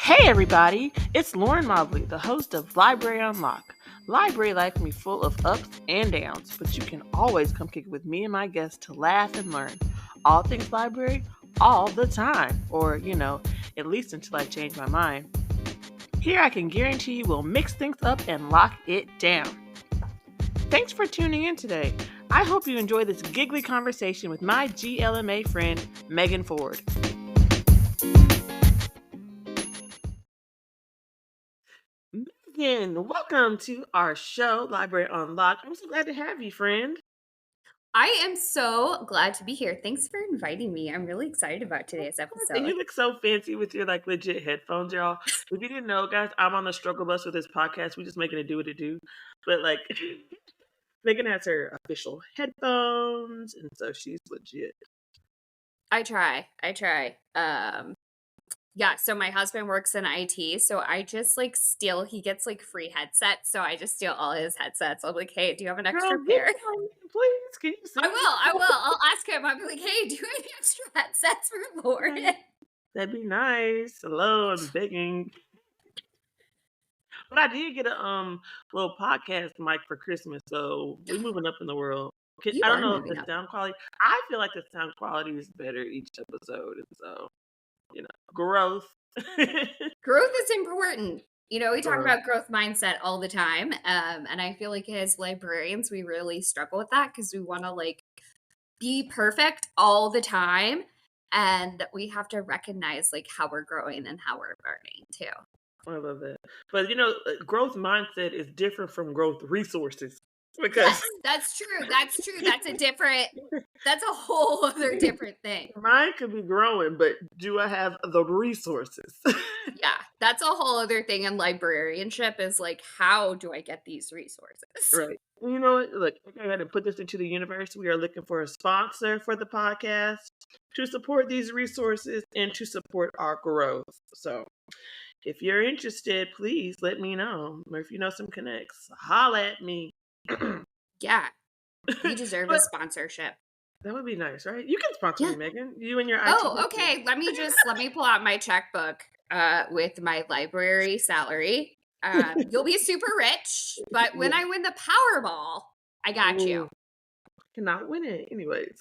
Hey everybody, it's Lauren Mobley, the host of Library Unlock. Library life can be full of ups and downs, but you can always come kick it with me and my guests to laugh and learn. All things library, all the time. Or, at least until I change my mind. Here I can guarantee you we'll mix things up and lock it down. Thanks for tuning in today. I hope you enjoy this giggly conversation with my GLMA friend, Meggan Ford. Meggan, welcome to our show, Library Unlocked. I'm so glad to have you, friend. I am so glad to be here. Thanks for inviting me. I'm really excited about today's And episode. you look so fancy with your legit headphones, y'all. If you didn't know, guys, I'm on the struggle bus with this podcast. We just making it do what it do. But Megan has her official headphones, and so she's legit. I try. Yeah, so my husband works in IT, so I just steal. He gets free headsets, so I just steal all his headsets. I'm like, hey, do you have an extra pair? Please, can you see? I will. I'll ask him. I'll be like, hey, do you have any extra headsets for Lauren? That'd be nice. Hello, I'm begging. But I did get a little podcast mic for Christmas, so we're moving up in the world. You I don't are know if moving the up. sound quality. I feel like the sound quality is better each episode, and so growth. Growth is important. We talk Growth. about growth mindset all the time. And I feel like as librarians, we really struggle with that because we want to be perfect all the time. And we have to recognize how we're growing and how we're learning too. I love that. But growth mindset is different from growth resources. Because Yes, that's true. That's a whole other different thing. Mine could be growing, but do I have the resources? Yeah, that's a whole other thing in librarianship is how do I get these resources? Right. You know what? Look, I got to put this into the universe. We are looking for a sponsor for the podcast to support these resources and to support our growth. So if you're interested, please let me know. Or if you know some connects, holla at me. Yeah, we deserve a sponsorship. That would be nice, right? You can sponsor me, Meggan. You and your IT. Oh, okay. Let me pull out my checkbook with my library salary. You'll be super rich, but when I win the Powerball, I got you. I cannot win it anyways.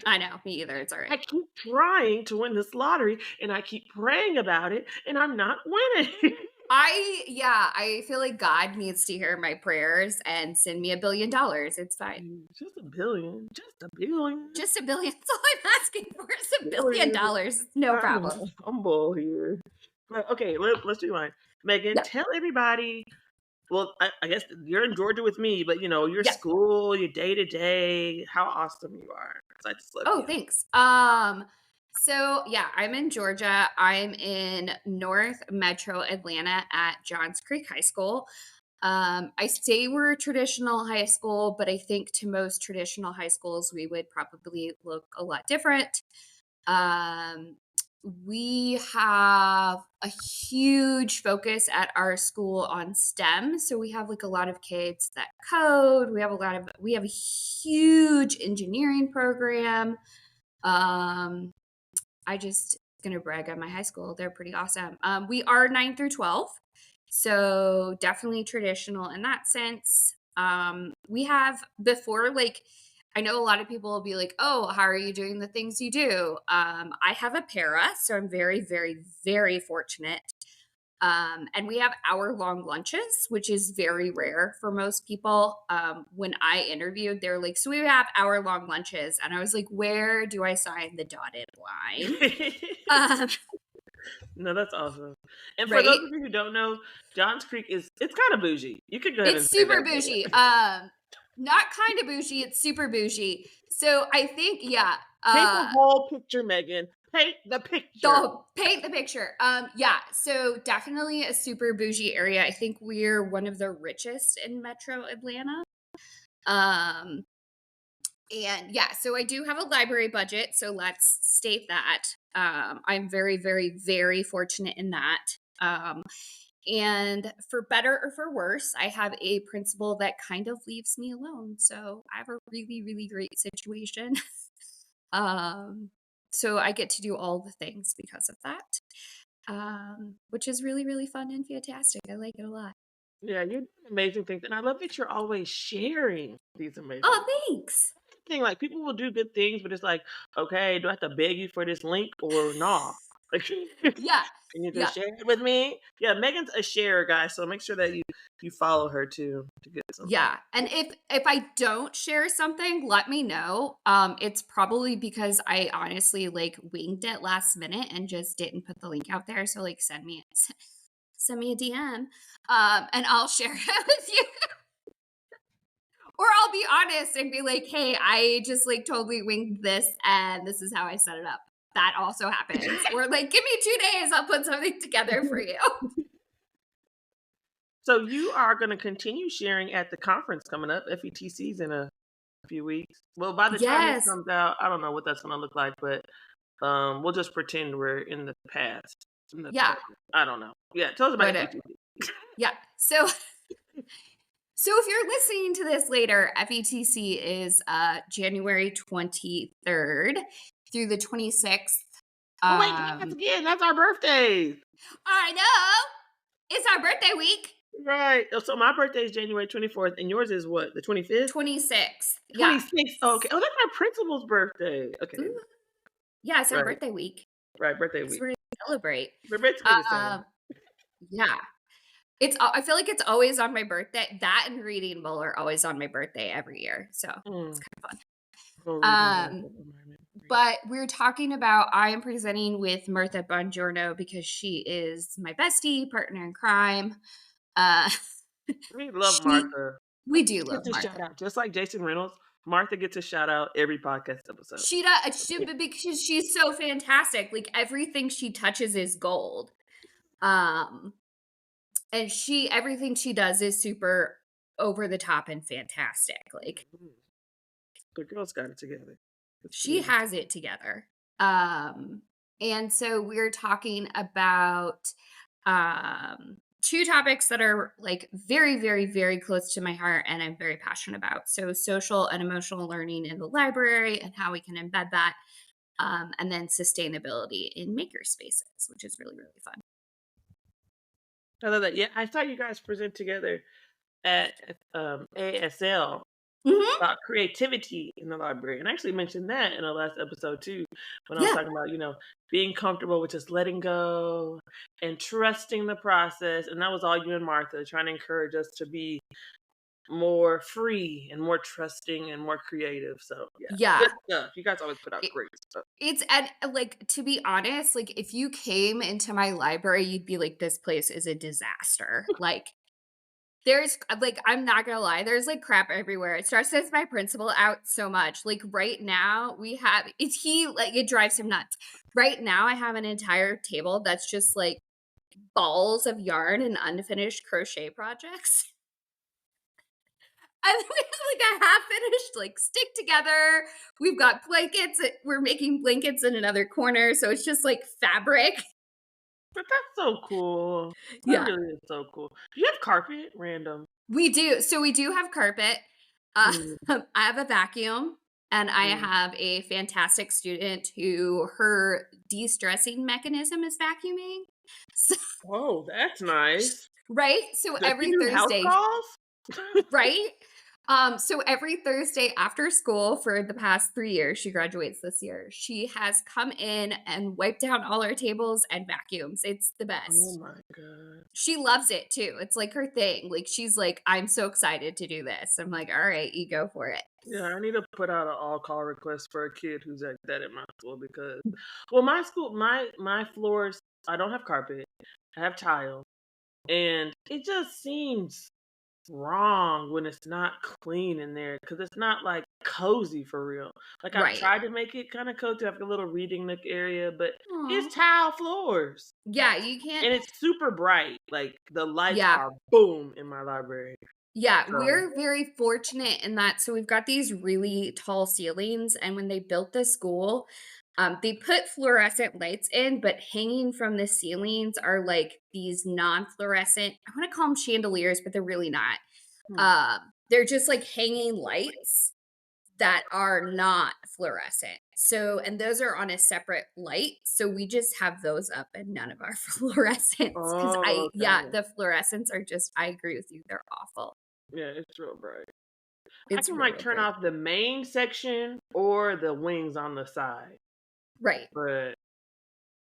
I know, me either. It's all right. I keep trying to win this lottery, and I keep praying about it, and I'm not winning. I feel like God needs to hear my prayers and send me $1 billion. It's fine. Just $1 billion. Just $1 billion. Just $1 billion. That's all I'm asking for is $1 billion. No problem. I'm humble here. But okay, let's rewind. Meggan, tell everybody. Well, I guess you're in Georgia with me, but your school, your day to day, how awesome you are. I just love you. Thanks. So yeah, I'm in Georgia. I'm in North Metro Atlanta at Johns Creek High School. I say we're a traditional high school, but I think to most traditional high schools, we would probably look a lot different. We have a huge focus at our school on STEM. So we have a lot of kids that code. We have a huge engineering program. I just gonna brag on my high school. They're pretty awesome. We are 9 through 12. So definitely traditional in that sense. We have before, I know a lot of people will be like, oh, how are you doing the things you do? I have a para, so I'm very, very, very fortunate. And we have hour-long lunches, which is very rare for most people. When I interviewed, they were like, so we have hour-long lunches. And I was like, where do I sign the dotted line? No, that's awesome. And for those of you who don't know, Johns Creek it's kind of bougie. You could go ahead and say super bougie. Not kind of bougie, it's super bougie. So I think, paint the whole picture, Meggan. Paint the picture. Paint the picture. So definitely a super bougie area. I think we're one of the richest in Metro Atlanta. And yeah, so I do have a library budget, so let's state that. I'm very, very, very fortunate in that. And for better or for worse, I have a principal that kind of leaves me alone. So I have a really, really great situation. So I get to do all the things because of that. which is really, really fun and fantastic. I like it a lot. Yeah, you're doing amazing things, and I love that you're always sharing these amazing Oh, thanks. things. Like people will do good things, but it's like, okay, do I have to beg you for this link or no? Like, Yeah. can you Yeah. just share it with me? Yeah, Megan's a sharer, guys. So make sure that you follow her too to get some. Yeah. And if I don't share something, let me know. It's probably because I honestly like winged it last minute and just didn't put the link out there. So like send me a DM. And I'll share it with you. Or I'll be honest and be like, hey, I just like totally winged this and this is how I set it up. That also happens. Or like, give me 2 days, I'll put something together for you. So you are going to continue sharing at the conference coming up. FETC's in a few weeks. Well, by the time this Yes. comes out, I don't know what that's going to look like, but we'll just pretend we're in the past. In the Yeah. present. I don't know. Yeah, tell us about Whatever. FETC. Yeah. So if you're listening to this later, FETC is January 23rd through the 26th. Oh my God, again, that's our birthdays. I know. It's our birthday week. Right. So my birthday is January 24th, and yours is what? The 25th? 26th. Yeah. 26th. Oh, okay. Oh, that's my principal's birthday. Okay. Ooh. Yeah, it's our Right. birthday week. Right. Birthday Because week. we're going to celebrate. We're basically the same. Yeah. I feel like it's always on my birthday. That and Reading Bowl are always on my birthday every year. So it's kind of fun. Go reading environment. But we're talking about I am presenting with Martha Bongiorno because she is my bestie, partner in crime. We love Martha. We do love Gets a Martha. shout out. Just like Jason Reynolds, Martha gets a shout out every podcast episode. She does, because she's so fantastic. Like everything she touches is gold. And everything she does is super over the top and fantastic. Like The girls got it together. she has it together. And so we're talking about two topics that are like very, very, very close to my heart and I'm very passionate about. So social and emotional learning in the library and how we can embed that. And then sustainability in maker spaces, which is really, really fun. I love that. Yeah, I saw you guys present together at ASL about creativity in the library. And I actually mentioned that in the last episode too, when I was talking about, being comfortable with just letting go and trusting the process. And that was all you and Martha trying to encourage us to be more free and more trusting and more creative. So Yeah. good stuff. You guys always put out great stuff. And like, to be honest, like if you came into my library, you'd be like, this place is a disaster. Like there's like, I'm not gonna lie, there's like crap everywhere. It stresses my principal out so much. Like right now it drives him nuts. Right now I have an entire table that's just like balls of yarn and unfinished crochet projects. And we have like a half finished like stick together. We've got blankets. We're making blankets in another corner. So it's just like fabric. But that's so cool. That really is so cool. Do you have carpet? Random. We do. So we do have carpet. I have a vacuum and I have a fantastic student who her de-stressing mechanism is vacuuming. So, Whoa, that's nice. Right? So Does every she do house Thursday. calls? Right? So every Thursday after school for the past 3 years, she graduates this year. She has come in and wiped down all our tables and vacuums. It's the best. Oh my God. She loves it too. It's like her thing. Like she's like, I'm so excited to do this. I'm like, all right, you go for it. Yeah, I need to put out an all-call request for a kid who's like that at my school because, well, my school, my floors, I don't have carpet. I have tile, and it just seems wrong when it's not clean in there because it's not like cozy for real. Like I've tried to make it kind of cozy, have a little reading nook area, but it's tile floors. Yeah, you can't. And it's super bright. Like the lights are boom in my library. Yeah, we're very fortunate in that. So we've got these really tall ceilings, and when they built the school, they put fluorescent lights in, but hanging from the ceilings are like these non-fluorescent, I want to call them chandeliers, but they're really not. They're just like hanging lights that are not fluorescent. So, and those are on a separate light. So we just have those up and none of our fluorescents. Cause Oh, yeah, okay. the fluorescents are just, I agree with you. They're awful. Yeah, it's real bright. I It's can real, like real turn bright. off the main section or the wings on the side, Right. but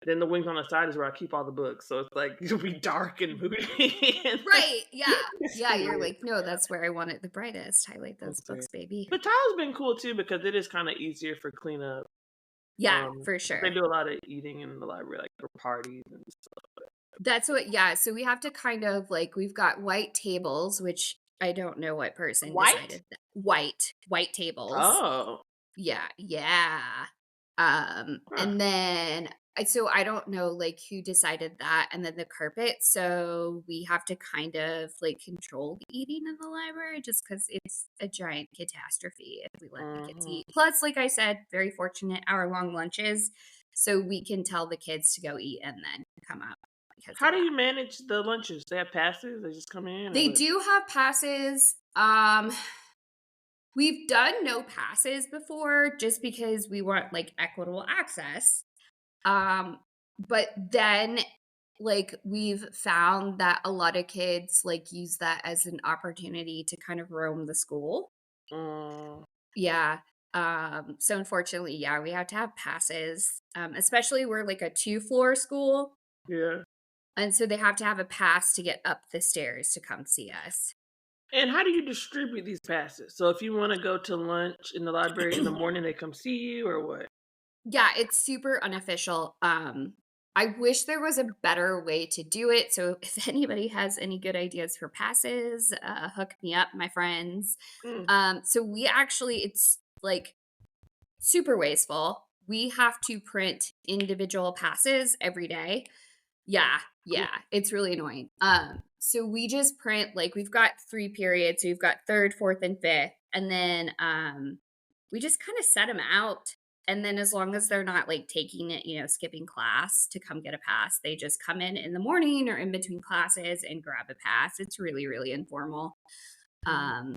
then the wings on the side is where I keep all the books. So it's like it'll be dark and moody. Right. Yeah. It's Yeah. You're weird. like, no, that's where I want it the brightest. Highlight those Let's see. books, baby. But tile's been cool too because it is kind of easier for cleanup. Yeah, for 'Cause they sure. do a lot of eating in the library, like for parties and stuff. That's what, yeah. So we have to kind of like, we've got white tables, which I don't know what person White? decided that. White tables. Oh. Yeah, yeah. Huh. And then so I don't know like who decided that, and then the carpet. So we have to kind of like control the eating in the library just because it's a giant catastrophe if we let the kids Mhm. eat. Plus, like I said, very fortunate hour-long lunches. So we can tell the kids to go eat and then come out because of How do that. you manage the lunches? They have passes? They just come in or They what? do have passes. We've done no passes before just because we want like equitable access. Um, but then like we've found that a lot of kids like use that as an opportunity to kind of roam the school. Mm, Yeah. So unfortunately, yeah, we have to have passes. Especially we're like a 2-floor school. yeah. And so they have to have a pass to get up the stairs to come see us. And how do you distribute these passes? So if you want to go to lunch in the library in the morning, they come see you or what? Yeah, it's super unofficial. I wish there was a better way to do it. So if anybody has any good ideas for passes, hook me up, my friends. Mm. So we actually, it's like super wasteful. We have to print individual passes every day. Yeah, Cool. yeah, it's really annoying. So we just print like we've got 3 periods. So we've got third, fourth, and fifth, and then we just kind of set them out. And then as long as they're not like taking it, skipping class to come get a pass, they just come in the morning or in between classes and grab a pass. It's really, really informal. Mm. Um,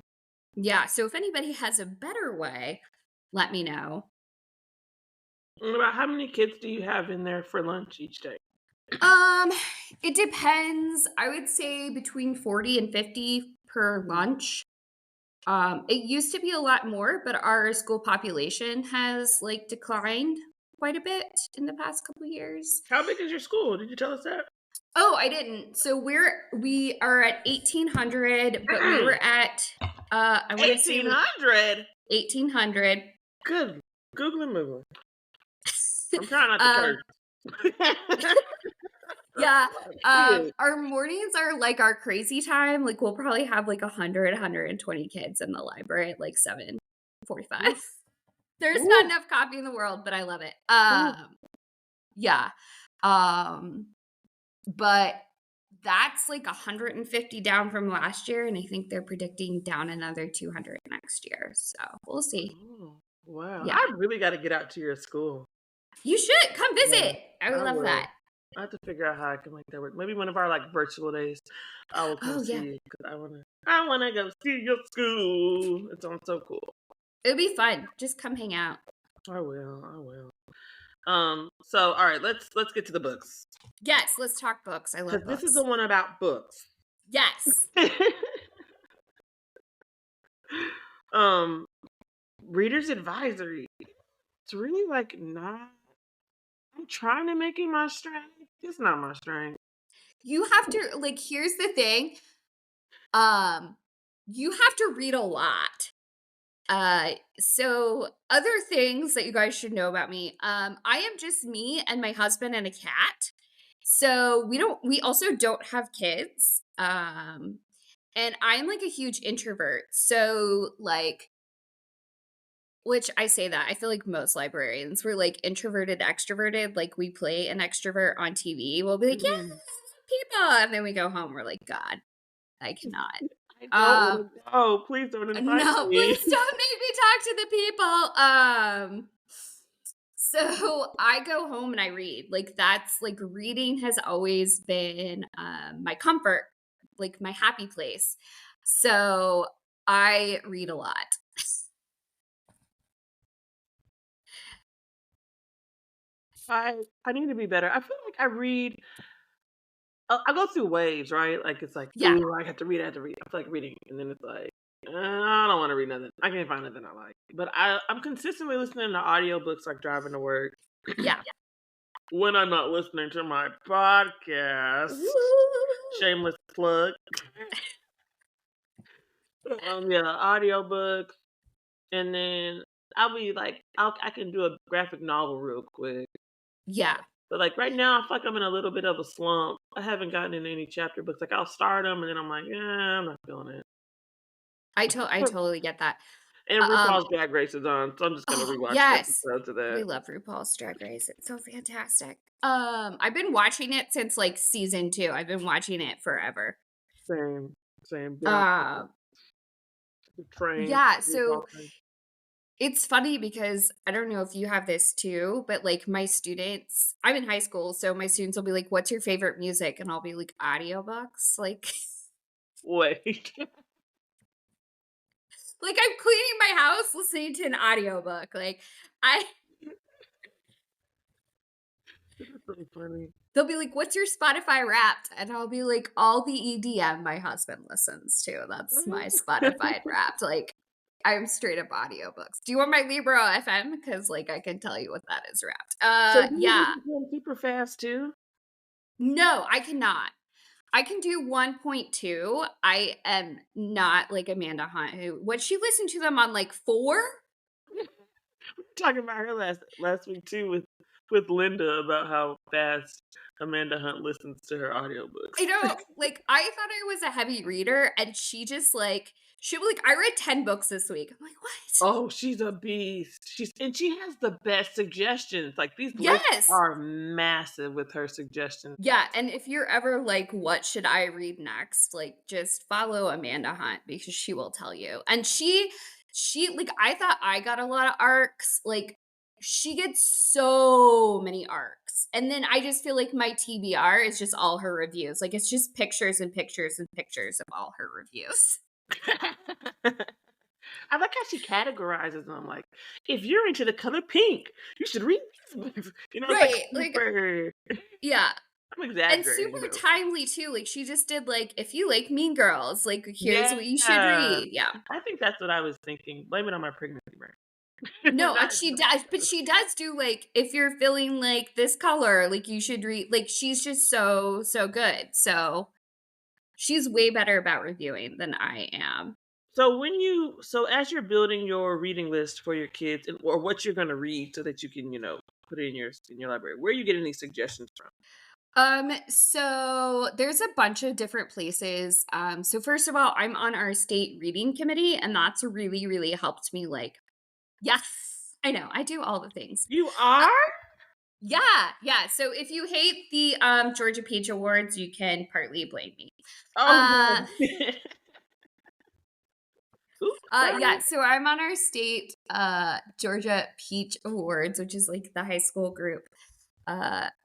yeah. So if anybody has a better way, let me know. And about how many kids do you have in there for lunch each day? Um, it depends. I would say between 40 and 50 per Mm. lunch. It used to be a lot more, but our school population has like declined quite a bit in the past couple years. How big is your school? Did you tell us that? Oh, I didn't. So we are at 1800, but we were at I want to say like 1800. 1800. Good. Google and Moogle. I'm trying not to um curse. Yeah. Kids. Our mornings are like our crazy time. Like we'll probably have like 120 kids in the library at like 7:45. Oof. There's not Oof. enough coffee in the world, but I love it. Oof. Yeah. Um, but that's like 150 down from last year, and I think they're predicting down another 200 next year. So we'll see. Oh, wow. Yeah. I really got to get out to your school. You should come Yeah, visit. I would I love will. that. I have to figure out how I can make that work. Maybe one of our like virtual days, I will come Oh see yeah. you because I wanna go see your school. It sounds so cool. It'll be fun. Just come hang out. I will. I will. So all right, let's get to the books Yes, let's talk books. I love because this is the books. one about books. Yes. um, reader's advisory. It's really like not. I'm trying to make it my strength. It's not my strength. You have to like here's the thing. Um you have to read a lot. So other things that you guys should know about me. I am just me and my husband and a cat. So we also don't have kids. And I'm like a huge introvert. So like which I say that I feel like most librarians were like introverted, extroverted. Like we play an extrovert on TV. We'll be like, yeah, Mhm. people. And then we go home. We're like, God, I cannot. I don't Um, want to go. Please don't invite no, me. please don't make me talk to the people. So I go home and I read. Like that's like reading has always been my comfort, like my happy place. So I read a lot. I need to be better. I feel like I read. I go through waves, right? Like it's like, Yeah. ooh, I have to read. I have to read. I feel like reading, and then it's like, I don't want to read nothing. I can't find nothing I like. But I'm consistently listening to audiobooks, like driving to work. Yeah. When I'm not listening to my podcast, Ooh. shameless plug. Yeah, audiobooks, and then I'll be like, I can do a graphic novel real quick. Yeah. But like right now, I feel like I'm in a little bit of a slump. I haven't gotten into any chapter books. Like I'll start them, and then I'm like, yeah, I'm not feeling it. I totally get that. And Um, RuPaul's Drag Race is on, so I'm just gonna oh, rewatch yes. episodes of We that. love RuPaul's Drag Race. It's so fantastic. I've been watching it since like season 2. I've been watching it forever. Same, same. Been on Uh, the train. yeah, RuPaul so train. it's funny because I don't know if you have this too, but like my students, I'm in high school, so my students will be like, "What's your favorite music?" And I'll be like, "Audiobooks." Like Wait, like I'm cleaning my house listening to an audiobook. Like I that's so funny. they'll be like, "What's your Spotify Wrapped?" And I'll be like, "All the EDM my husband listens to. That's my Spotify Wrapped." Like I'm straight up audiobooks. Do you want my Libro FM? Because like I can tell you what that is wrapped. So do you Yeah. listen to them super fast too? No, I cannot. I can do 1.2. I am not like Amanda Hunt who what she listened to them on like 4? Talking about her last week too with Linda about how fast Amanda Hunt listens to her I audiobooks. know, like, I thought I was a heavy reader, and she just, like she'll be like, "I read 10 books this week." I'm like, "What?" Oh, she's a beast. She has the best suggestions. Like these lists Yes! are massive with her suggestions. Yeah, and if you're ever like, "What should I read next?" Like, just follow Amanda Hunt because she will tell you. And she like, I thought I got a lot of arcs, like, she gets so many arcs, and then I just feel like my TBR is just all her reviews, like, it's just pictures and pictures and pictures of all her reviews. I like how she categorizes them. Like, if you're into the color pink, you should read these books. It's like Right, like super. yeah. I'm And exaggerating, super but timely too, like, she just did, like, "If you like Mean Girls, like, here's yeah, what you should read." Yeah. I think that's what I was thinking. Blame it on my pregnancy brain. No, and Not- she does, but she does do, like, "If you're feeling like this color, like, you should read" like, she's just so, so good, so she's way better about reviewing than I am. so as you're building your reading list for your kids or what you're going to read so that you can put it in your library, where are you getting these suggestions from? So there's a bunch of different places. So first of all, I'm on our state reading committee, and that's really, really helped me, like yes, I know, I do all the things. You Uh, are. yeah, yeah. So if you hate the Georgia Peach Awards, you can partly blame me. Oh Uh, no. Oops, sorry. yeah. So I'm on our state Georgia Peach Awards, which is like the high school group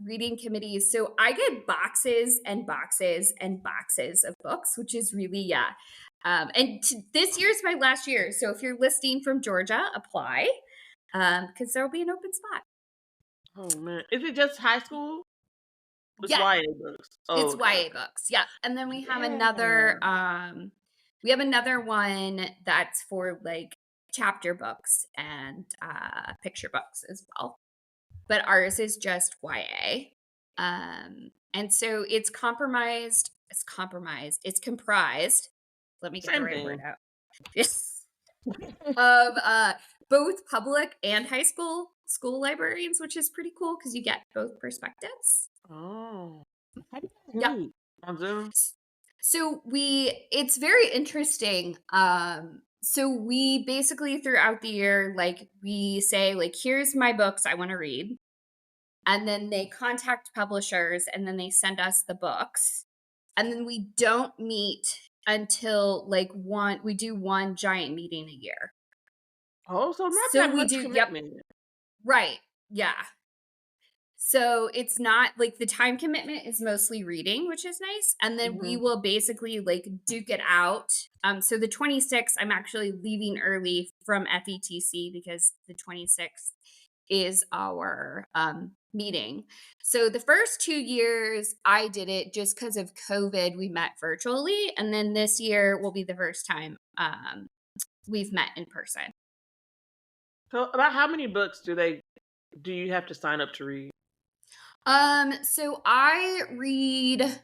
reading committees. So I get boxes and boxes and boxes of books, which is really yeah. This year's my last year. So if you're listening from Georgia, apply because there will be an open spot. Oh man, is it just high school? It's Yeah, YA books. Oh, it's okay, YA okay. books. Yeah. And then Yeah. we have another one that's for like chapter books and picture books as well. But ours is just YA. And so it's comprised. Let me get the Same right word thing. out. Yes. Of both public and high school librarians, which is pretty cool because you get both perspectives. Oh. How do you guys Yep. meet? On Zoom? So it's very interesting. So we basically throughout the year, like we say, like, here's my books I want to read. And then they contact publishers and then they send us the books. And then we don't meet until like we do one giant meeting a year. Oh, so not So that we much do, yep, commitment. right. Yeah. So it's not like the time commitment is mostly reading, which is nice. And then we Mhm. will basically like duke it out. So the 26th, I'm actually leaving early from FETC because the 26th is our meeting. So the first 2 years I did it just because of COVID, we met virtually, and then this year will be the first time, we've met in person. So, about how many books do you have to sign up to read? So I read,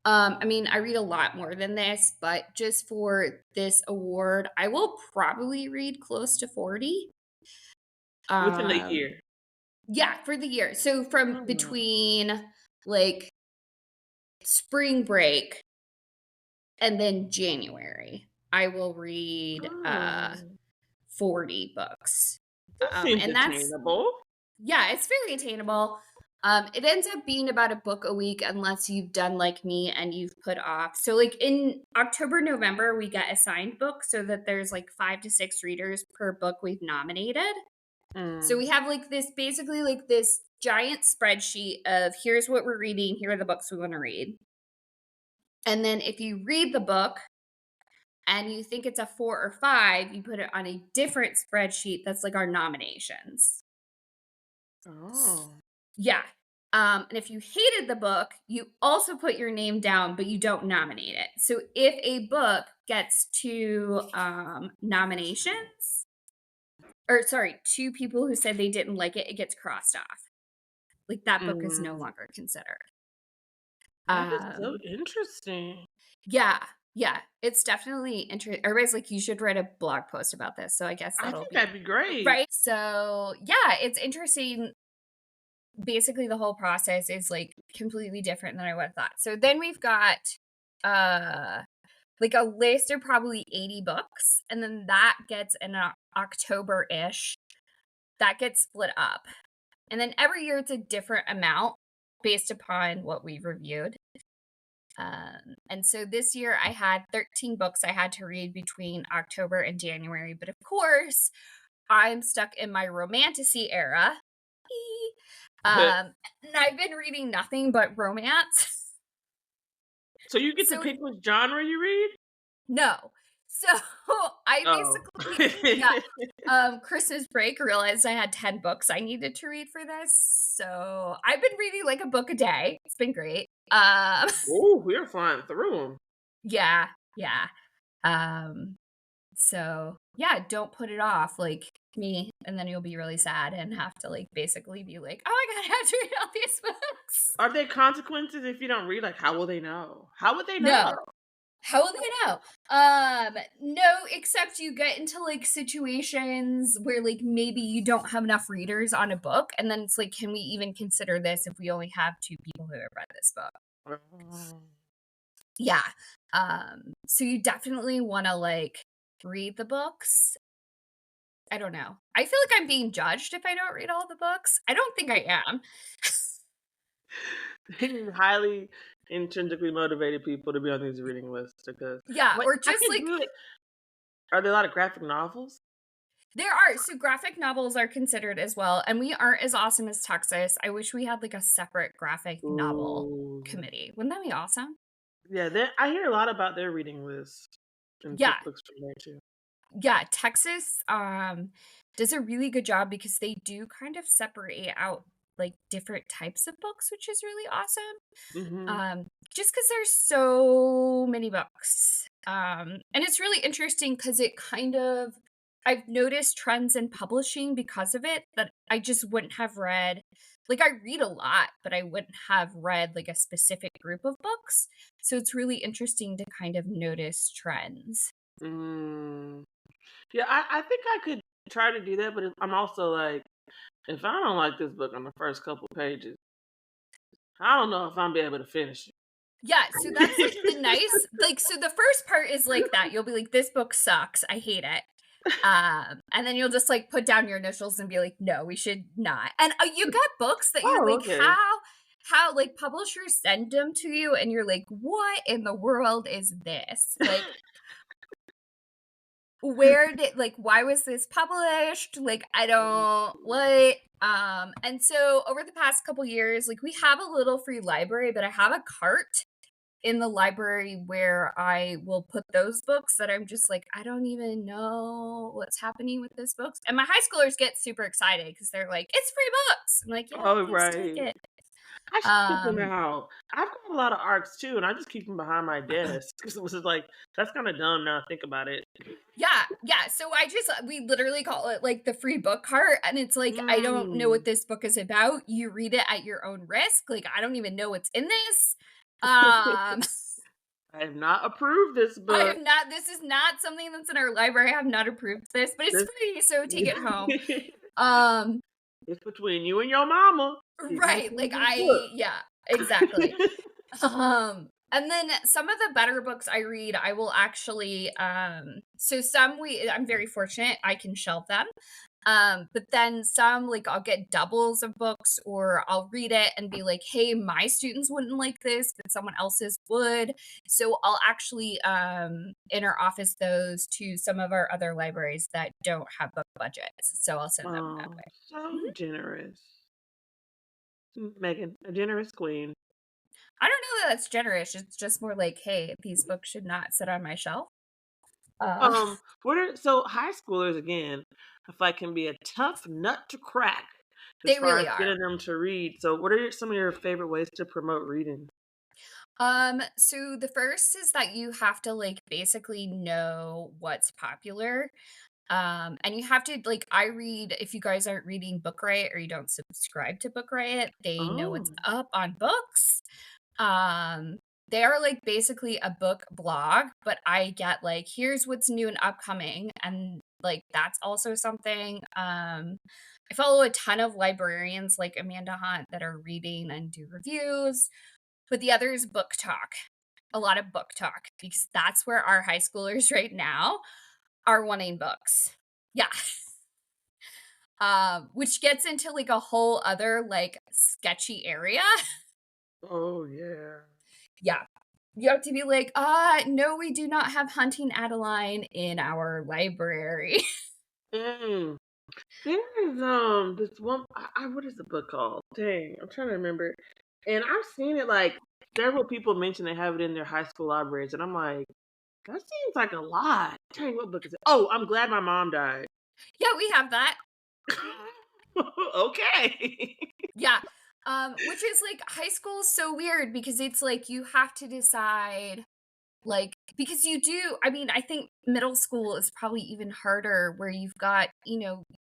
I mean, I read a lot more than this, but just for this award, I will probably read close to 40. Within the Um, year? yeah, for the year. So from Oh. between like spring break and then January, I will read Oh. 40 books. That seems And that's attainable. Yeah, it's very attainable. It ends up being about a book a week unless you've done like me and you've put off. So like in October, November, we get assigned books so that there's like 5 to 6 readers per book we've nominated. So Mm. we have like this basically like this giant spreadsheet of here's what we're reading, here are the books we want to read. And then if you read the book and you think it's a 4 or 5, you put it on a different spreadsheet that's like our nominations. Oh. Yeah. And if you hated the book, you also put your name down, but you don't nominate it. So if a book gets 2 nominations, or sorry, 2 people who said they didn't like it, it gets crossed off. Like that book is no Mm. longer considered. That is so Um, interesting. yeah, yeah, it's definitely interesting. Everybody's like, you should write a blog post about this. So I guess I that'll think be that'd be great. right. So yeah, it's interesting. Basically the whole process is like completely different than I would have thought. So then we've got uh like a list of probably 80 books, and then that gets in October-ish. That gets split up. And then every year it's a different amount based upon what we've reviewed. And so this year I had 13 books I had to read between October and January, but of course I'm stuck in my romantasy era. And I've been reading nothing but romance. So you get to So pick which genre you read? no. So I Oh. basically, yeah, Christmas break realized I had 10 books I needed to read for this. So I've been reading like a book a day. It's been great. Ooh, we're flying through them. Yeah, yeah. Um So, yeah, don't put it off like me, and then you'll be really sad and have to, like, basically be like, "Oh my god, I have to read all these books." Are there consequences if you don't read? Like, how will they know? How would they know? No. How will they know? No, except you get into, like, situations where, like, maybe you don't have enough readers on a book, and then it's like, "Can we even consider this if we only have 2 people who have read this book?" Oh. Yeah. So you definitely wanna, like, read the books. I don't know. I feel like I'm being judged if I don't read all the books. I don't think I am. They need highly intrinsically motivated people to be on these reading lists because, Yeah, like, or I just can like do it. Are there a lot of graphic novels? there are so graphic novels are considered as well, and we aren't as awesome as Texas. I wish we had like a separate graphic novel Ooh. committee. Wouldn't that be awesome? Yeah, I hear a lot about their reading lists and Yeah. pick books from there too. Yeah, Texas does a really good job because they do kind of separate out like different types of books, which is really awesome. Mhm. Just because there's so many books. And it's really interesting because it kind of I've noticed trends in publishing because of it that I just wouldn't have read. Like I read a lot, but I wouldn't have read like a specific group of books. So it's really interesting to kind of notice trends. Mm. Yeah, I think I could try to do that, but I'm also like, if I don't like this book on the first couple pages, I don't know if I'm be able to finish Yeah, so that's like the it. nice like so the first part is like that. You'll be like, this book sucks. I hate it. And then you'll just like put down your initials and be like, no, we should not. And you got books that you're Oh, like, okay. how like publishers send them to you and you're like, what in the world is this? Like, where did like why was this published? Like, I don't what and so over the past couple years, like we have a little free library, but I have a cart in the library where I will put those books that I'm just like, I don't even know what's happening with this books. And my high schoolers get super excited because they're like, it's free books. I'm like, yeah, Oh, please take right. it. I should get them Um, out. I've got a lot of arcs too, and I just keep them behind my desk because it was just like that's kind of dumb now. I think about it. yeah, yeah. So we literally call it like the free book cart. And it's like, I don't know what Mm. this book is about. You read it at your own risk. Like, I don't even know what's in this. Um, I have not approved this I book. have not, this is not something that's in our library. I have not approved this, but it's This free. So take it home. Um, it's between you and your mama. She's not right. Like reading this book. yeah, exactly. And then some of the better books I read, I will actually so I'm very fortunate I can shelve them. But then some, like, I'll get doubles of books, or I'll read it and be like, "Hey, my students wouldn't like this, but someone else's would." So I'll actually interoffice those to some of our other libraries that don't have book budgets. So I'll send them that Oh, way. so Mhm. generous. Megan, a generous queen. I don't know that that's generous. It's just more like, "Hey, these books should not sit on my shelf." Uh What are so high schoolers again? I feel like can be a tough nut to crack as They far as really are. getting them to read. So, what are some of your favorite ways to promote reading? So the first is that you have to, like, basically know what's popular. And you have to, like, I read, if you guys aren't reading Book Riot or you don't subscribe to Book Riot, they know what's Oh, up on books. Um, they are like basically a book blog, but I get like, here's what's new and upcoming. And like that's also something. I follow a ton of librarians like Amanda Hunt that are reading and do reviews. But the other is book talk. A lot of book talk because that's where our high schoolers right now are wanting books. Yeah. Which gets into like a whole other like sketchy area. oh yeah. Yeah. You have to be like, no, we do not have Hunting Adeline in our library." Mm. There is this one. What is the book called? Dang, I'm trying to remember. And I've seen it like several people mention they have it in their high school libraries, and I'm like, that seems like a lot. Dang, what book is it? Oh, I'm glad my mom died. Yeah, we have that. Okay. Yeah. Which is like high school is so weird because it's like you have to decide, like, because you do, I mean, I think middle school is probably even harder where you've got,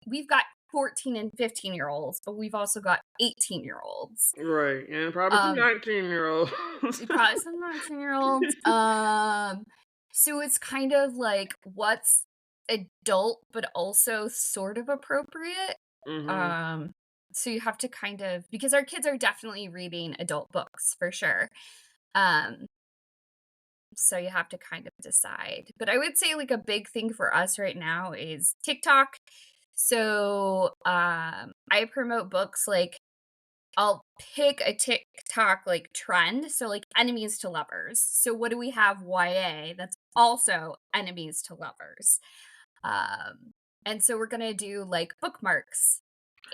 we've got 14 and 15-year-olds, but we've also got 18-year-olds. Right, and probably some Um, 19-year-olds. Probably some 19-year-olds. So it's kind of like what's adult but also sort of appropriate. Mhm. Um, so you have to kind of, because our kids are definitely reading adult books for sure. Um, so you have to kind of decide. But I would say like a big thing for us right now is TikTok. So I promote books like I'll pick a TikTok, like, trend, so, like, enemies to lovers. So what do we have? YA, that's also enemies to lovers. Um, and so we're gonna do, like, bookmarks,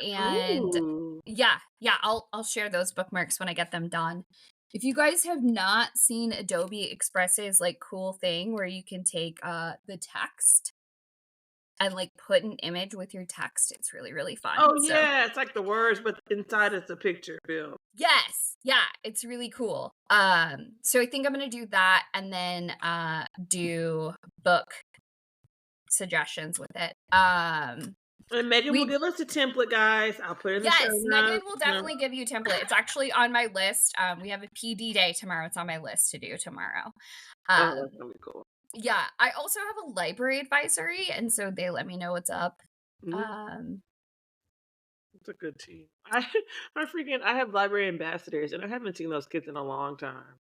and Ooh. yeah, I'll share those bookmarks when I get them done. If you guys have not seen Adobe Express's, like, cool thing where you can take, the text and, like, put an image with your text, it's really, really fun, Oh, so yeah, it's like the words, but inside it's a picture, Bill. yes. Yeah, it's really cool. So I think I'm gonna do that and then do book suggestions with it. And Megan will We give us a template, guys. I'll put it in the show Yes, Megan notes. will definitely give you a template. It's actually on my list. We have a PD day tomorrow. It's on my list to do tomorrow. Oh, Um, that's gonna be cool. yeah, I also have a library advisory, and so they let me know what's up. Mhm. Um, It's a good team. I have library ambassadors, and I haven't seen those kids in a long time.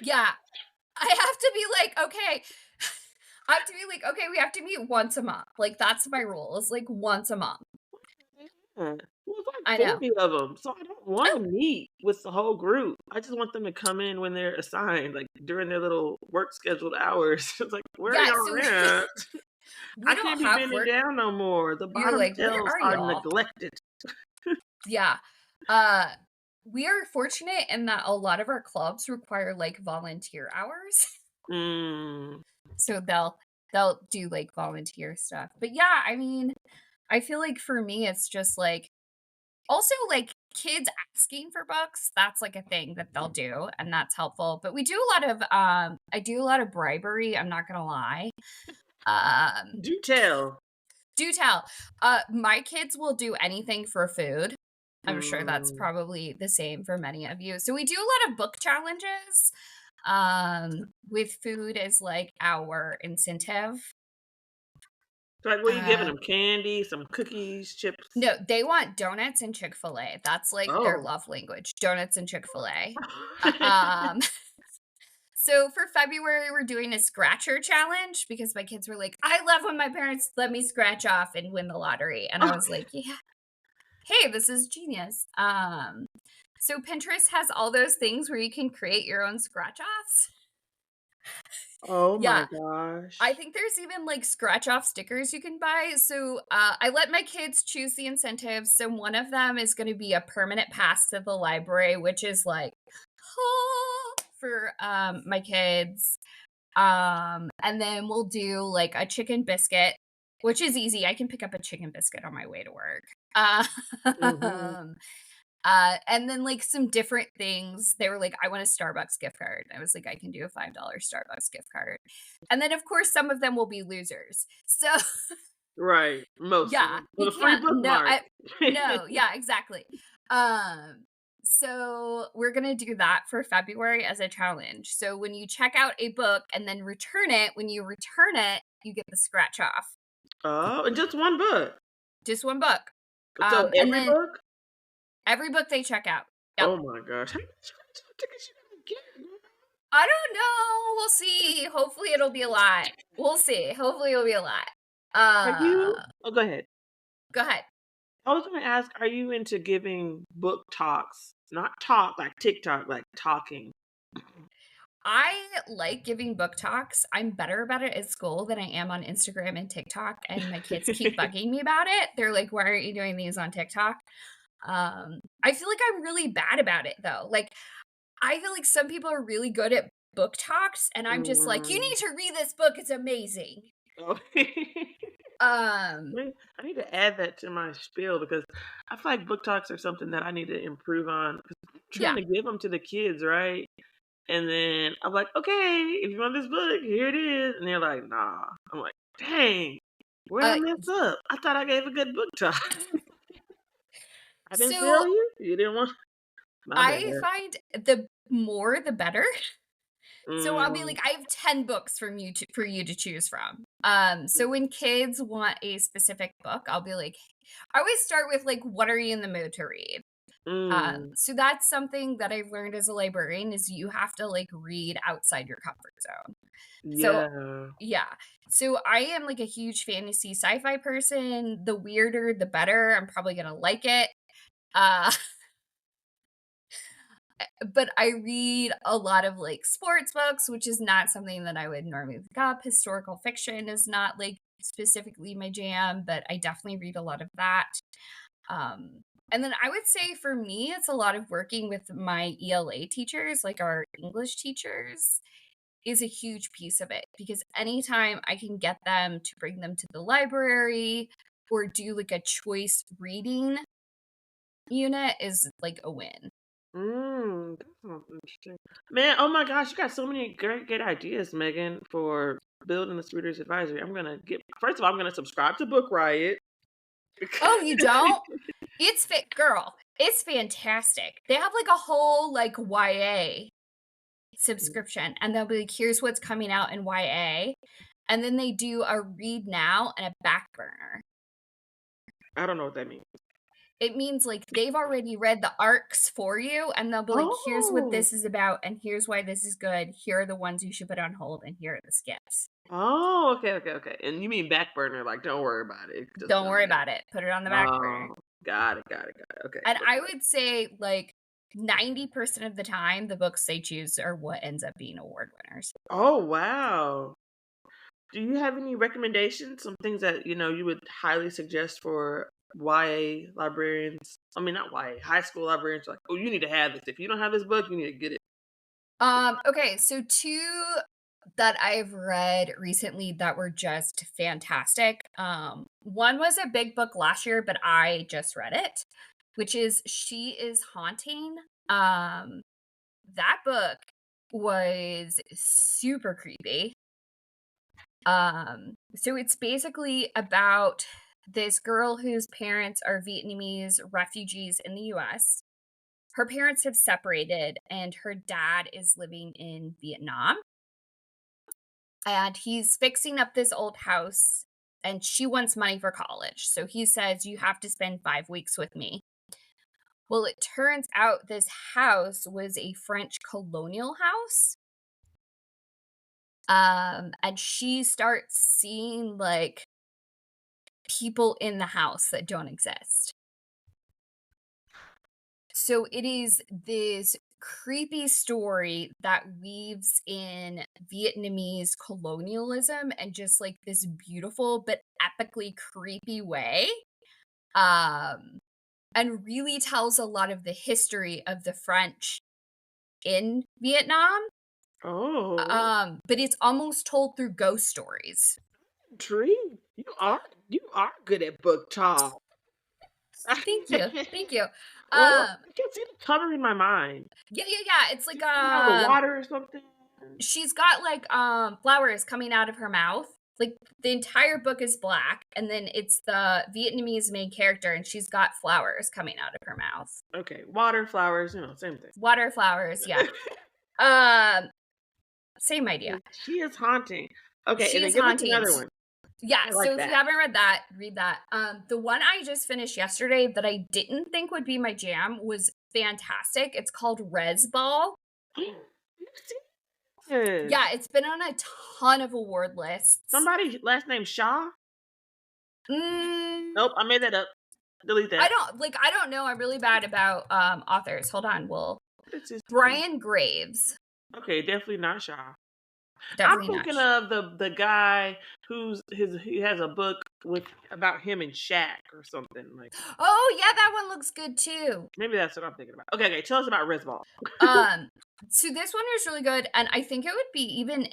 yeah, I have to be like, okay, I have to be like, okay, we have to meet once a month. Like that's my rule. It's like once a month. Yeah. Well, it's like I know. 40 of them, so I don't wanna Oh, meet with the whole group. I just want them to come in when they're assigned, like, during their little work scheduled hours. It's like, "Where are yeah. y'all So at? we I don't can't be have bending work. down no more. The You're bottom like, where shelves are are y'all? neglected." Yeah. Uh, We are fortunate in that a lot of our clubs require, like, volunteer hours. Mm. So they'll do, like, volunteer stuff. But, yeah, I mean, I feel like for me, it's just, like also, like, kids asking for books, that's, like, a thing that they'll do, and that's helpful. But we do a lot of, I do a lot of bribery, I'm not gonna lie. Um, Do tell. do tell. My kids will do anything for food. I'm sure that's Mm. probably the same for many of you. So we do a lot of book challenges, with food as, like, our incentive. So, like, what are you giving Uh, them? Candy, some cookies, chips? no, they want donuts and Chick-fil-A. That's, like, their Oh. love language, donuts and Chick-fil-A. Um, so for February, we're doing a scratcher challenge because my kids were like, "I love when my parents let me scratch off and win the lottery." And I was like, "Yeah, hey, this is genius." So Pinterest has all those things where you can create your own scratch offs. Oh my Yeah, I gosh. think there's even, like, scratch off stickers you can buy. So, I let my kids choose the incentives. So one of them is gonna be a permanent pass to the library, which is like, for, my kids. And then we'll do, like, a chicken biscuit, which is easy. I can pick up a chicken biscuit on my way to work. Mhm. Um, and then, like, some different things. They were like, "I want a Starbucks gift card." I was like, "I can do a $5 Starbucks gift card." And then, of course, some of them will be losers. So, Right, most of yeah, them. you With a free can't no, bookmark. no, yeah, exactly. Um, so we're gonna do that for February as a challenge. So when you check out a book and then return it, when you return it, you get the scratch off. Oh, and just one book? Just one book. So And every then book? every book they check out. Yep. Oh my gosh. How much tickets you gonna get, girl? I don't know. We'll see. Hopefully it'll be a lot. We'll see. Hopefully it'll be a lot. Are you Uh, Oh, go ahead. go ahead. I was gonna ask, are you into giving book talks? Not talk like TikTok, like talking. I like giving book talks. I'm better about it at school than I am on Instagram and TikTok, and my kids keep bugging me about it. They're like, "Why aren't you doing these on TikTok?" I feel like I'm really bad about it though. Like, I feel like some people are really good at book talks, and I'm just like, "You Mm. need to read this book. It's amazing." Oh. Um, I need to add that to my spiel because I feel like book talks are something that I need to improve on. 'Cause I'm trying yeah. to give them to the kids, right? And then I'm like, okay, if you want this book, here it is. And they're like, nah. I'm like, dang, where'd I Uh, mess up? I thought I gave a good book talk. I didn't so tell you. You didn't want. My bad. I find the more the better. So I'll be Mm, like, I have 10 books for you to choose from. So when kids want a specific book, I'll be like, I always start with like, what are you in the mood to read? mm, So that's something that I've learned as a librarian is you have to like read outside your comfort zone. So yeah. yeah. So I am like a huge fantasy sci-fi person. The weirder, the better. I'm probably gonna like it. Uh but I read a lot of like sports books, which is not something that I would normally pick up. Historical fiction is not like specifically my jam, but I definitely read a lot of that. And then I would say for me, it's a lot of working with my ELA teachers, like our English teachers, is a huge piece of it because anytime I can get them to bring them to the library or do like a choice reading unit is like a win. That sounds interesting. Man, oh my gosh, you got so many great good ideas, Megan, for building this reader's advisory. I'm gonna get first of all, I'm gonna subscribe to Book Riot. Oh, you don't? It's fit girl, it's fantastic. They have, like, a whole, like, YA subscription, and they'll be like, "Here's what's coming out in YA," and then they do a read now and a back burner. I don't know what that means. It means, like, they've already read the arcs for you, and they'll be like, "Here's what Oh. this is about, and here's why this is good. Here are the ones you should put on hold, and here are the skips. Oh, okay, okay, okay. And you mean back burner, like don't worry about it. Just Don't go worry ahead. about it. Put it on the back burner." Oh, got it, got it, got it. Okay. And Book I Riot. would say, like, 90% of the time, the books they choose are what ends up being award winners. Oh wow. Do you have any recommendations? Some things that you would highly suggest for YA librarians? I mean, not YA, high school librarians are like, oh, you need to have this. If you don't have this book, you need to get it. Okay, so two that I've read recently that were just fantastic. One was a big book last year, but I just read it, which is She is Haunting. That book was super creepy. So it's basically about this girl whose parents are Vietnamese refugees in the US. Her parents have separated and her dad is living in Vietnam. And he's fixing up this old house and she wants money for college. So he says, "You have to spend 5 weeks with me." Well, it turns out this house was a French colonial house. And she starts seeing like people in the house that don't exist. So it is this creepy story that weaves in Vietnamese colonialism and just like this beautiful but epically creepy way. Um, and really tells a lot of the history of the French in Vietnam. Oh, But it's almost told through ghost stories. intrigued. You are good at book talk. Thank you. Thank you. Well, Um, I can see the cover in my mind. yeah. It's She like coming out of the water or something. she's got like flowers coming out of her mouth. Like the entire book is black, and then it's the Vietnamese main character, and she's got flowers coming out of her mouth. Okay, water, flowers, same thing. Water flowers, yeah. Um, Same idea. She is haunting. Okay, and She then is give us haunting. another one. Yeah, I so like if you that. haven't read that, read that. The one I just finished yesterday that I didn't think would be my jam was fantastic. It's called Res Ball. You've seen this. Yeah, it's been on a ton of award lists. Somebody last name Shaw? Mm, Nope, I made that up. Delete that. I don't know. I'm really bad about authors. Hold on. What is this? Brian Graves. Okay, definitely not Shaw. I'm Definitely not. thinking of the guy he has a book about him and Shaq or something like. Oh, yeah, that one looks good too. Maybe that's what I'm thinking about. Okay, tell us about Resball. So this one was really good, and I think it would be even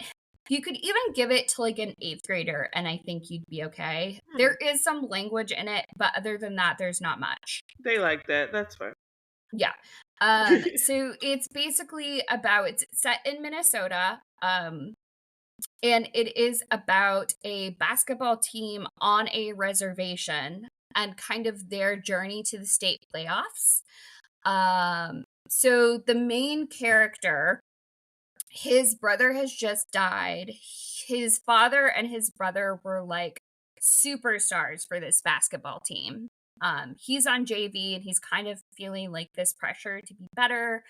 you could even give it to like an 8th grader, and I think you'd be okay. There is some language in it, but other than that, there's not much. They like that. That's fine. Yeah. So it's basically it's set in Minnesota. And it is about a basketball team on a reservation and kind of their journey to the state playoffs. So the main character, his brother has just died. His father and his brother were like superstars for this basketball team. He's on JV and he's kind of feeling like this pressure to be better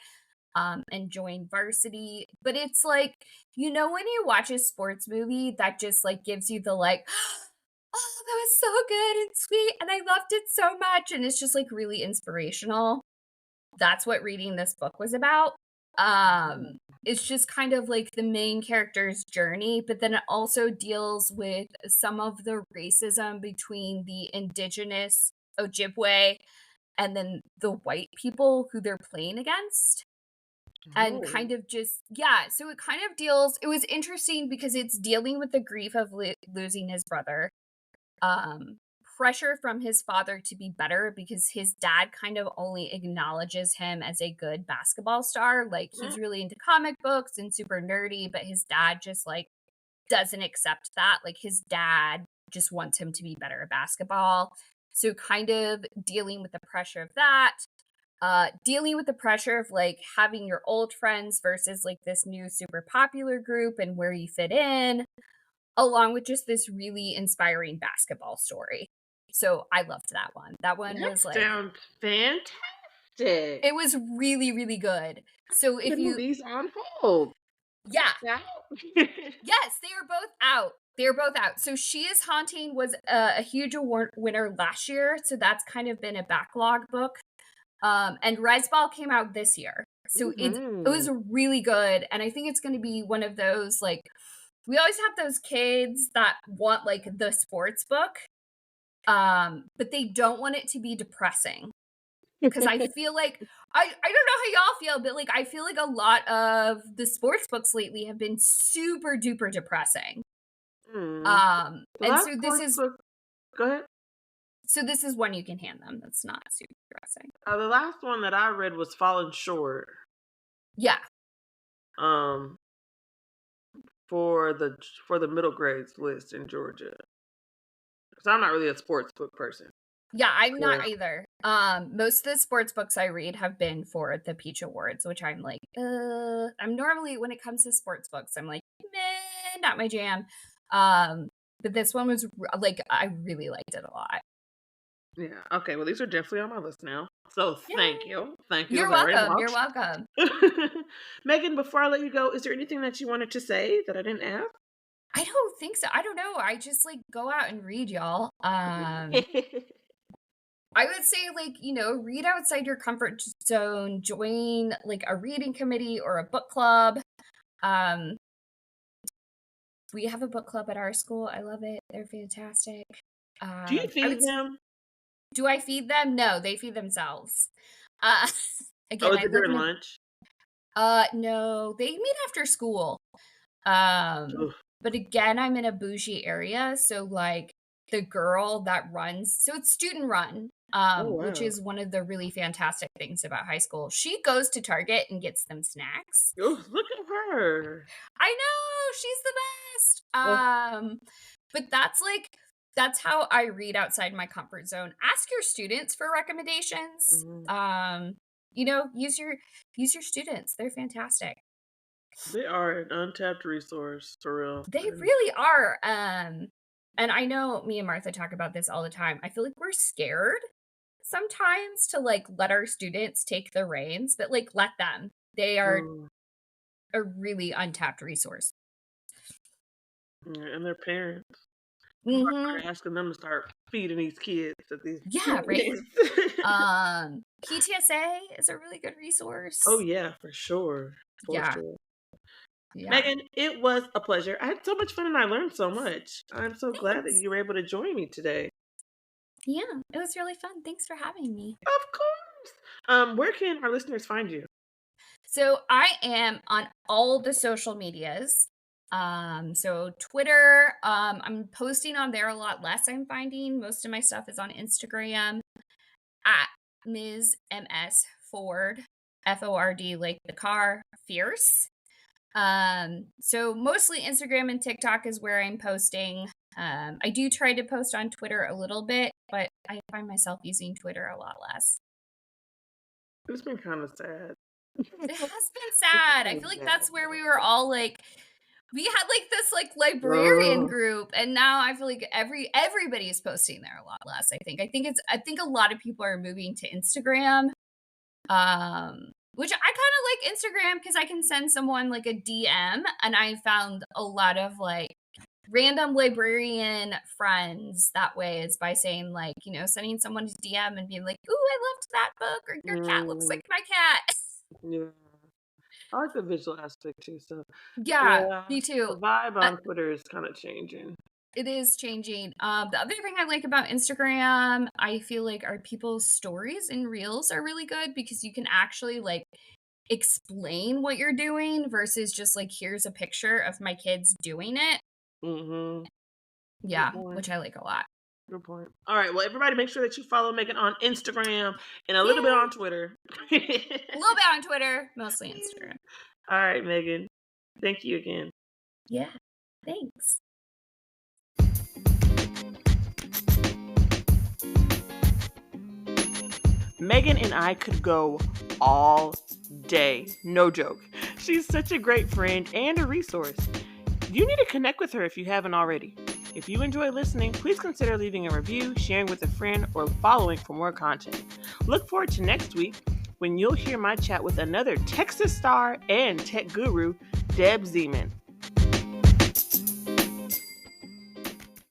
and join varsity. But it's like, when you watch a sports movie that just like gives you the like, oh, that was so good and sweet and I loved it so much, and it's just like really inspirational. That's what reading this book was about. It's just kind of like the main character's journey, but then it also deals with some of the racism between the indigenous Ojibwe and then the white people who they're playing against. And kind of just, so it kind of it was interesting because it's dealing with the grief of losing his brother, pressure from his father to be better because his dad kind of only acknowledges him as a good basketball star. Like he's really into comic books and super nerdy, but his dad just like doesn't accept that. Like his dad just wants him to be better at basketball. So kind of dealing with the pressure of that. Dealing with the pressure of like having your old friends versus like this new super popular group and where you fit in, along with just this really inspiring basketball story. So I loved that one. That one was like, sounds fantastic. It was really, really good. So if you movies on hold. Yes, they are both out. They're both out. So She is Haunting was a huge award winner last year. So that's kind of been a backlog book. And Resball came out this year. So it was really good. And I think it's going to be one of those, like, we always have those kids that want, like, the sports book, but they don't want it to be depressing. because I feel like I don't know how y'all feel, but like I feel like a lot of the sports books lately have been super duper depressing. Mm. The And last so this sports is book. Go ahead. one you can hand them that's not super depressing. The last one that I read was Fallen Short. Yeah. Um, for the middle grades list in Georgia. Because I'm not really a sports book person. Yeah, I'm Yeah. not either. Most of the sports books I read have been for the Peach Awards, which I'm like, I'm normally, when it comes to sports books, I'm like, meh, not my jam. But this one was like, I really liked it a lot. Yeah. Okay. Well, these are definitely on my list now. So thank you. Thank you You're very welcome. much. You're welcome. Meggan, before I let you go, is there anything that you wanted to say that I didn't ask? I don't think so. I don't know. I just like go out and read, y'all. I would say, like, read outside your comfort zone, join like a reading committee or a book club. We have a book club at our school. I love it. They're fantastic. Do you feed them? Do I feed them? No, they feed themselves. Uh, Oh, again, is I it live during in lunch? no, they meet after school. Um, Oof. but again, I'm in a bougie area, so like the girl that runs, so it's student run, Oh, which wow. is one of the really fantastic things about high school. She goes to Target and gets them snacks. Oh, look at her. I know, she's the best. Oh, But that's how I read outside my comfort zone. Ask your students for recommendations. mhm. Use your students. They're fantastic. They are an untapped resource, for real. They really are. And I know me and Martha talk about this all the time. I feel like we're scared sometimes to like let our students take the reins, but like let them. They are Mm, a really untapped resource. yeah, and their parents. I'm about to Mhm. start asking them to start feeding these kids at these Yeah, right? kids. PTSA is a really good resource. Oh yeah, for sure. For Yeah. sure. Yeah. Meggan, it was a pleasure. I had so much fun and I learned so much. I'm so glad that Thanks. you were able to join me today. Yeah, it was really fun. Thanks for having me. Of course. Where can our listeners find you? So I am on all the social medias. So Twitter, I'm posting on there a lot less, I'm finding. Most of my stuff is on Instagram at Ms. MS Ford, Ford, like the car, fierce. So mostly Instagram and TikTok is where I'm posting. I do try to post on Twitter a little bit, but I find myself using Twitter a lot less. It's been kind of sad. It has been sad. I feel like that's where we were all like we had like this like librarian Oh, group, and now I feel like everybody is posting there a lot less. I think a lot of people are moving to Instagram. Which I kind of like Instagram because I can send someone like a DM, and I found a lot of like random librarian friends that way is by saying like, sending someone a DM and being like, "Ooh, I loved that book," or "Your cat looks mm, like my cat." yeah. I like the visual aspect too. So Yeah, yeah, me too. the vibe Uh, on Twitter is kind of changing. it is changing. The other thing I like about Instagram, I feel like our people's stories and reels are really good because you can actually like explain what you're doing versus just like here's a picture of my kids doing it. Mm-hmm. Good Yeah, point. which I like a lot. Good point. All right. Well, everybody, make sure that you follow Meggan on Instagram and a little bit Yay! on Twitter. A little bit on Twitter, mostly Instagram. All right, Meggan. Thank you again. Yeah, thanks. Meggan and I could go all day. No joke. She's such a great friend and a resource. You need to connect with her if you haven't already. If you enjoy listening, please consider leaving a review, sharing with a friend, or following for more content. Look forward to next week when you'll hear my chat with another Texas star and tech guru, Deb Zeman.